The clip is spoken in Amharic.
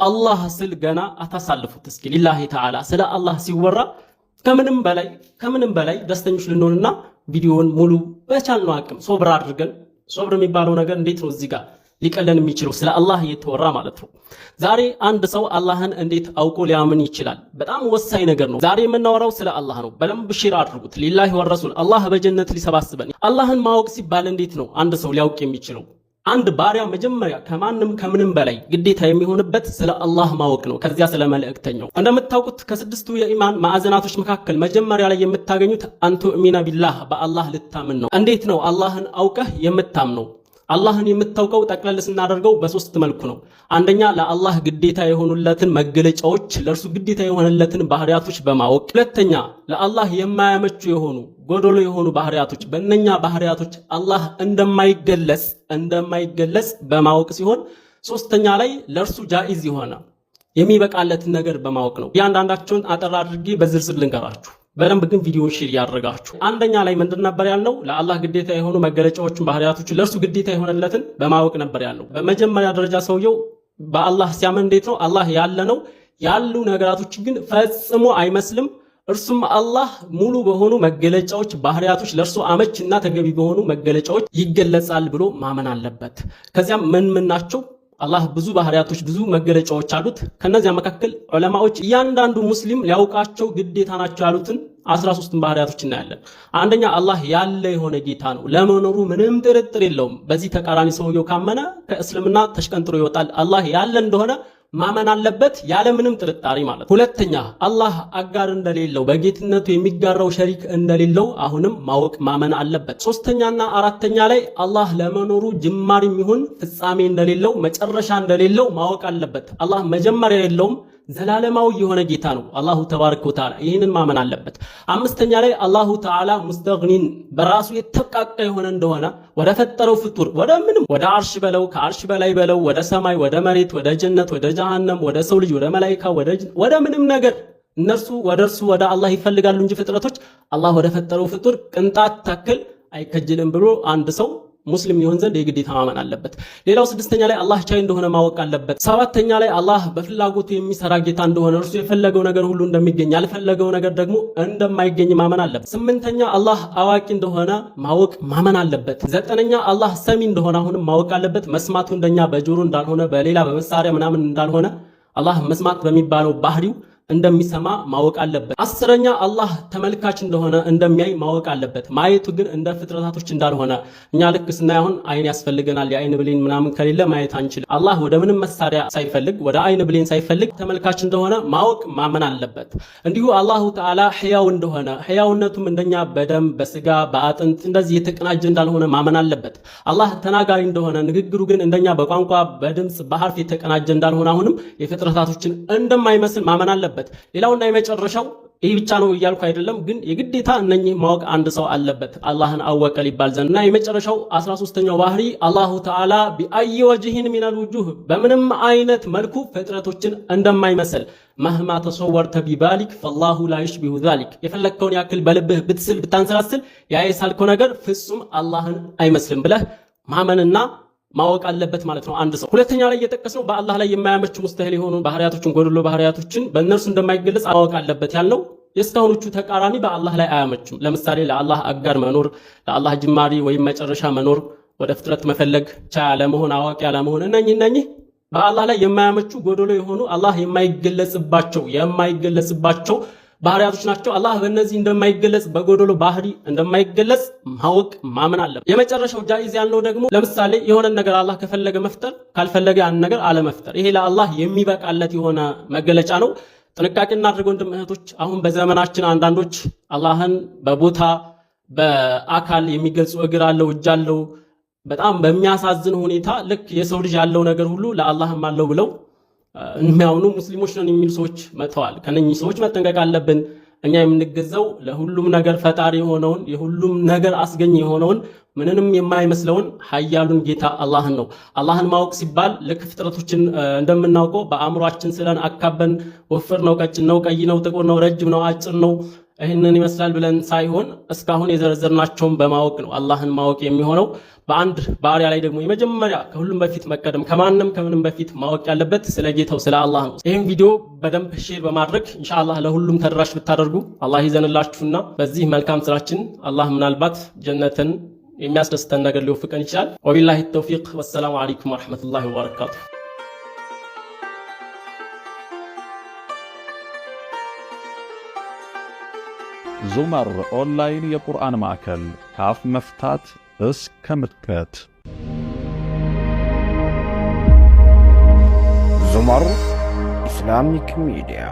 አላህ ስል ገና አታሳልፉት እስኪ ሊላሂ ተዓላ ስለ አላህ ሲወራ ከምንም በላይ ደስተኞች ልንሆንና ቪዲዮውን ሙሉ በቻልነው አቅም ሶብር አድርገን ሶብር የሚባለው ነገር እንዴት ነው እዚህ ጋር ሊቀለን የሚችለው ስለ አላህ እየተወራ ማለት ነው። ዛሬ አንድ ሰው አላህን እንዴት አውቆ ሊያምን ይችላል? በጣም ወሳኝ ነገር ነው። ዛሬ የምናወራው ስለ አላህ ነው። በደንብ ሼር አድርጉት። ሊላሂ ወረሱል አላህ በጀነት ሊሰባስበን። አላህን ማወቅ ሲባል እንዴት ነው አንድ ሰው ሊያውቅ የሚችለው? አንድ ባሪያ መጀመሪያ ከምንም በላይ ግዴታ የሚሆንበት ስለ አላህ ማወቅ ነው። ከዚያ ስለ መልእክተኛው። እንደምታውቁት ከስድስቱ የኢማን ማዕዘናቶች መካከል መጀመሪያ ላይ የምታገኙት አንቱእሚነ ቢላህ በአላህ ልታምን ነው። እንዴት ነው አላህን አውቀህ የምታምነው? አላህን የምታውቀው ጠቅለል ስናደርገው በሶስት መልኩ ነው። አንደኛ ለአላህ ግዴታ የሆኑለትን መገለጫዎች ለእርሱ ግዴታ የሆነለትን ባህሪያቶች በማወቅ፣ ሁለተኛ ለአላህ የማያመቹ የሆኑ ጎዶሎ የሆኑ ባህሪያቶች በእነኛ ባህሪያቶች አላህ እንደማይገለጽ በማወቅ ሲሆን፣ ሶስተኛ ላይ ለእርሱ ጃኢዝ የሆነ የሚበቃለትን ነገር በማወቅ ነው። እያንዳንዳቸውን አጠር አድርጌ በዝርዝር ልንገራችሁ። በደንብ ግን ቪዲዮ ሼር ያደርጋችሁ። አንደኛ ላይ ምንድን ነበር ያልነው? ለአላህ ግዴታ የሆኑ መገለጫዎችን ባህሪያቶችን ለእርሱ ግዴታ የሆነለትን በማወቅ ነበር ያልነው። በመጀመሪያ ደረጃ ሰውየው በአላህ ሲያምን እንዴት ነው አላህ ያለ ነው ያሉ ነገራቶችን ግን ፈጽሞ አይመስልም። እርሱም አላህ ሙሉ በሆኑ መገለጫዎች ባህሪያቶች ለእርሱ አመችና ተገቢ በሆኑ መገለጫዎች ይገለጻል ብሎ ማመን አለበት። ከዚያም ምን ናቸው? አላህ ብዙ ባህሪያቶች ብዙ መገለጫዎች አሉት። ከነዚያ መካከል ዑለማዎች እያንዳንዱ ሙስሊም ሊያውቃቸው ግዴታ ናቸው ያሉትን 13 ባህሪያቶች እናያለን። አንደኛ አላህ ያለ የሆነ ጌታ ነው፣ ለመኖሩ ምንም ጥርጥር የለውም። በዚህ ተቃራኒ ሰውየው ካመነ ከእስልምና ተሽቀንጥሮ ይወጣል። አላህ ያለ እንደሆነ ማመን አለበት ያለ ምንም ጥርጣሬ ማለት። ሁለተኛ አላህ አጋር እንደሌለው በጌትነቱ የሚጋራው ሸሪክ እንደሌለው አሁንም ማወቅ ማመን አለበት። ሶስተኛና አራተኛ ላይ አላህ ለመኖሩ ጅማሬም ይሁን ፍጻሜ እንደሌለው መጨረሻ እንደሌለው ማወቅ አለበት። አላህ መጀመሪያ የለውም፣ ዘላለማዊ የሆነ ጌታ ነው አላሁ ተባረከ ወተዓላ። ይህንን ማመን አለበት። አምስተኛ ላይ አላሁ ተዓላ ሙስተግኒን በራሱ የተብቃቃ የሆነ እንደሆነ ወደ ፈጠረው ፍጡር ወደ አርሽ በለው ከአርሽ በላይ በለው ወደ ሰማይ ወደ መሬት ወደ ጀነት ወደ ጀሃነም ወደ ሰው ልጅ ወደ መላኢካ ወደ ምንም ነገር እነርሱ ወደ እርሱ ወደ አላህ ይፈልጋሉ እንጂ ፍጥረቶች አላህ ወደ ፈጠረው ፍጡር ቅንጣት ታክል አይከጅልም ብሎ አንድ ሰው ሙስሊም ይሆን ዘንድ የግዴታ ማመን አለበት። ሌላው ስድስተኛ ላይ አላህ ቻይ እንደሆነ ማወቅ አለበት። ሰባተኛ ላይ አላህ በፍላጎቱ የሚሰራ ጌታ እንደሆነ እርሱ የፈለገው ነገር ሁሉ እንደሚገኝ ያልፈለገው ነገር ደግሞ እንደማይገኝ ማመን አለበት። ስምንተኛ አላህ አዋቂ እንደሆነ ማወቅ ማመን አለበት። ዘጠነኛ አላህ ሰሚ እንደሆነ አሁንም ማወቅ አለበት። መስማቱ እንደኛ በጆሮ እንዳልሆነ በሌላ በመሳሪያ ምናምን እንዳልሆነ አላህ መስማት በሚባለው ባህሪው እንደሚሰማ ማወቅ አለበት። አስረኛ አላህ ተመልካች እንደሆነ እንደሚያይ ማወቅ አለበት። ማየቱ ግን እንደ ፍጥረታቶች እንዳልሆነ እኛ ልክ ስናይ አሁን አይን ያስፈልገናል፣ የአይን ብሌን ምናምን ከሌለ ማየት አንችልም። አላህ ወደ ምንም መሳሪያ ሳይፈልግ ወደ አይን ብሌን ሳይፈልግ ተመልካች እንደሆነ ማወቅ ማመን አለበት። እንዲሁ አላሁ ተዓላ ሕያው እንደሆነ ሕያውነቱም እንደኛ በደም በስጋ በአጥንት እንደዚህ የተቀናጀ እንዳልሆነ ማመን አለበት። አላህ ተናጋሪ እንደሆነ ንግግሩ ግን እንደኛ በቋንቋ በድምፅ በሐርፍ የተቀናጀ እንዳልሆነ አሁንም የፍጥረታቶችን እንደማይመስል ማመን አለበት። ሌላውና የመጨረሻው ይህ ብቻ ነው እያልኩ አይደለም፣ ግን የግዴታ እነኚህ ማወቅ አንድ ሰው አለበት አላህን አወቀ ሊባል ዘንድ እና የመጨረሻው 13ኛው ባህሪ አላሁ ተዓላ ቢአይ ወጅህን ሚነል ውጁህ በምንም አይነት መልኩ ፍጥረቶችን እንደማይመስል መህማ ተሰወርተ ቢባሊክ ፈላሁ ላ ይሽቢሁ ዛሊክ የፈለግከውን ያክል በልብህ ብትስል ብታንሰላስል ያ የሳልከው ነገር ፍጹም አላህን አይመስልም ብለህ ማመንና ማወቅ አለበት ማለት ነው አንድ ሰው። ሁለተኛ ላይ እየጠቀስነው በአላህ ላይ የማያመቹ ሙስተሂል የሆኑ ባህሪያቶችን ጎድሎ ባህሪያቶችን በእነርሱ እንደማይገለጽ ማወቅ አለበት ያልነው የእስካሁኖቹ ተቃራኒ በአላህ ላይ አያመቹም። ለምሳሌ ለአላህ አጋር መኖር፣ ለአላህ ጅማሪ ወይም መጨረሻ መኖር፣ ወደ ፍጥረት መፈለግ፣ ቻይ አለመሆን፣ አዋቂ አለመሆን እነኚህ በአላህ ላይ የማያመቹ ጎድሎ የሆኑ አላህ የማይገለጽባቸው ባህሪያቶች ናቸው። አላህ በእነዚህ እንደማይገለጽ በጎዶሎ ባህሪ እንደማይገለጽ ማወቅ ማመን አለበት። የመጨረሻው ጃኢዝ ያልነው ደግሞ ለምሳሌ የሆነ ነገር አላህ ከፈለገ መፍጠር ካልፈለገ ያን ነገር አለመፍጠር፣ ይሄ ለአላህ የሚበቃለት የሆነ መገለጫ ነው። ጥንቃቄ እናድርግ ወንድም እህቶች። አሁን በዘመናችን አንዳንዶች አላህን በቦታ በአካል የሚገልጹ እግር አለው እጅ አለው በጣም በሚያሳዝን ሁኔታ ልክ የሰው ልጅ ያለው ነገር ሁሉ ለአላህም አለው ብለው የሚያምኑ ሙስሊሞች ነን የሚሉ ሰዎች መጥተዋል። ከነኚህ ሰዎች መጠንቀቅ አለብን። እኛ የምንገዛው ለሁሉም ነገር ፈጣሪ የሆነውን የሁሉም ነገር አስገኝ የሆነውን ምንንም የማይመስለውን ኃያሉን ጌታ አላህን ነው። አላህን ማወቅ ሲባል ልክ ፍጥረቶችን እንደምናውቀው በአእምሯችን ስለን አካበን ወፍር ነው፣ ቀጭን ነው፣ ቀይ ነው፣ ጥቁር ነው፣ ረጅም ነው፣ አጭር ነው ይህንን ይመስላል ብለን ሳይሆን እስካሁን የዘረዘርናቸውን በማወቅ ነው አላህን ማወቅ የሚሆነው። በአንድ ባሪያ ላይ ደግሞ የመጀመሪያ ከሁሉም በፊት መቀደም ከምንም በፊት ማወቅ ያለበት ስለ ጌታው ስለ አላህ ነው። ይህን ቪዲዮ በደንብ ሼር በማድረግ ኢንሻአላህ ለሁሉም ተደራሽ ብታደርጉ አላህ ይዘንላችሁና በዚህ መልካም ስራችን አላህ ምናልባት ጀነትን የሚያስደስተን ነገር ሊወፍቀን ይችላል። ወቢላሂ ተውፊቅ። ወሰላሙ አለይኩም ወራህመቱላሂ ወበረካቱ። ዙመር ኦንላይን የቁርአን ማዕከል ከአፍ መፍታት እስከ ምትከት። ዙመር ኢስላሚክ ሚዲያ